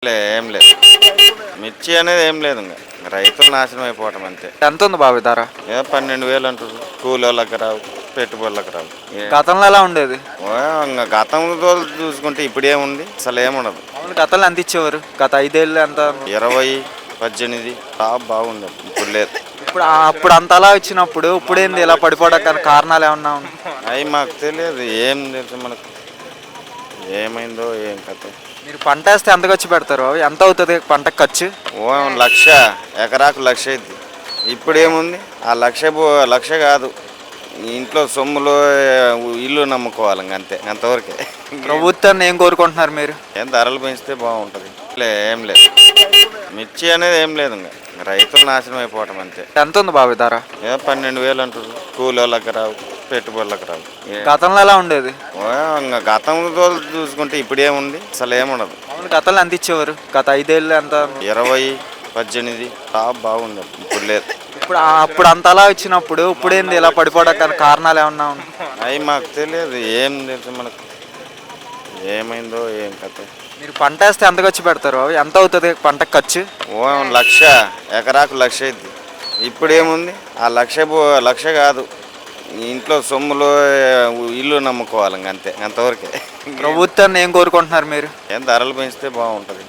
ఏం లేదు. మిర్చి అనేది ఏం లేదు, ఇంకా రైతులు నాశనం అయిపోవటం అంతే. ఎంత ఉంది బాబు ధర? 12,000 అంటారు. కూలోళ్ళకి రావు, పెట్టుబడులకు రావు. గతంలో ఎలా ఉండేది? ఇంకా గతంలో చూసుకుంటే ఇప్పుడేముంది, అసలు ఏముండదు. అవును, గతంలో ఎంత ఇచ్చేవారు? గత 5 ఏళ్ళు ఎంత? 20, 18 బాగుంది. ఇప్పుడు లేదు. అప్పుడు అంత అలా ఇచ్చినప్పుడు ఇప్పుడేంది ఇలా పడిపోవడానికి కారణాలు ఏమన్నా ఉన్నాయి? అవి మాకు తెలియదు, ఏం తెలుసు మనకు ఏమైందో ఏం కథ. మీరు పంట వేస్తే ఎంత ఖర్చు పెడతారు? ఎంత అవుతుంది పంటకు ఖర్చు? 1,00,000, ఎకరాకు 1,00,000 అయింది. ఇప్పుడేముంది, ఆ లక్ష కాదు, ఇంట్లో సొమ్ములు ఇల్లు నమ్ముకోవాలి, అంతే, అంతవరకే. ప్రభుత్వాన్ని ఏం కోరుకుంటున్నారు మీరు? ఏం ధరలు పెంచితే బాగుంటుంది. ఏం లేదు. మిర్చి అనేది ఏం లేదు, ఇంకా రైతులు నాశనం అయిపోవటం అంతే. ఎంత ఉంది బాబు ధర? 12,000 అంటారు. కూలోళ్ళకి రావు, పెట్టుబడులకు రావు. గతంలో ఎలా ఉండేది? ఇంకా గతంలో చూసుకుంటే ఇప్పుడేముంది, అసలు ఏముండదు. అవును, గతంలో ఎంత ఇచ్చేవారు? గత 5 ఏళ్ళు ఎంత? 20, 18 బాగుంది. ఇప్పుడు లేదు. అప్పుడు అంత అలా ఇచ్చినప్పుడు ఇప్పుడేంది ఇలా పడిపోవడానికి కారణాలు ఏమన్నా ఉన్నాయి? అవి మాకు తెలియదు, ఏం తెలుసు మనకు ఏమైందో ఏం కథ. మీరు పంట వేస్తే ఎంత ఖర్చు పెడతారు? ఎంత అవుతుంది పంటకు ఖర్చు? 1,00,000, ఎకరాకు 1,00,000 అయింది. ఇప్పుడేముంది, ఆ లక్ష కాదు, ఇంట్లో సొమ్ములు ఇల్లు నమ్ముకోవాలి, అంతే, అంతవరకే. ప్రభుత్వాన్ని ఏం కోరుకుంటున్నారు మీరు? ఏం ధరలు పెంచితే బాగుంటుంది.